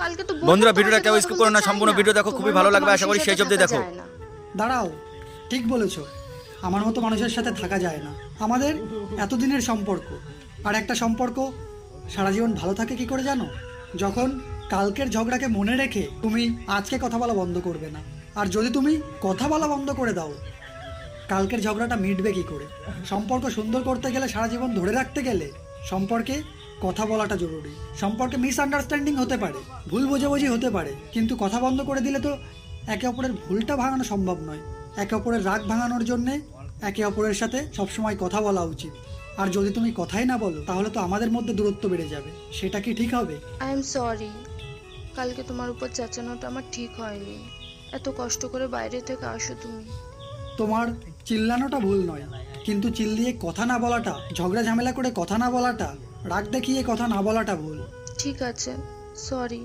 কালকে তো বন্ধুরা ভিডিওটা কেউ স্কিপ করো না, সম্পূর্ণ ভিডিও দেখো, খুবই ভালো লাগবে, আশা করি শেষ অবধি দেখো। দাঁড়াও, ঠিক বলেছো, আমার মতো মানুষের সাথে থাকা যায় না। আমাদের এতদিনের সম্পর্ক, আর একটা সম্পর্ক সারা জীবন ভালো থাকে কি করে জানো? যখন কালকের ঝগড়াকে মনে রেখে তুমি আজকে কথা বলা বন্ধ করবে না। আর যদি তুমি কথা বলা বন্ধ করে দাও, কালকের ঝগড়াটা মিটবে কি করে? সম্পর্ক সুন্দর করতে গেলে, সারা জীবন ধরে রাখতে গেলে সম্পর্কে কথা বলাটা জরুরি। সম্পর্কে মিসআন্ডারস্ট্যান্ডিং হতে পারে, ভুল বোঝাবুঝি হতে পারে, কিন্তু কথা বন্ধ করে দিলে তো একে অপরের ভুলটা ভাঙানো সম্ভব নয়। একে অপরের রাগ ভাঙানোর জন্যে একে অপরের সাথে সবসময় কথা বলা উচিত। আর যদি তুমি কথাই না বলো, তাহলে তো আমাদের মধ্যে দূরত্ব বেড়ে যাবে। সেটা কি ঠিক হবে? আই এম সরি, কালকে তোমার উপর চেঁচানোটা আমার ঠিক হয়নি। এত কষ্ট করে বাইরে থেকে আসো তুমি। তোমার চিল্লানোটা ভুল নয়, কিন্তু চিল্লিয়ে কথা না বলাটা, ঝগড়া ঝামেলা করে কথা না বলাটা, রাগ দেখিয়ে কথা না বলাটা ভুল। ঠিক আছে, সরি।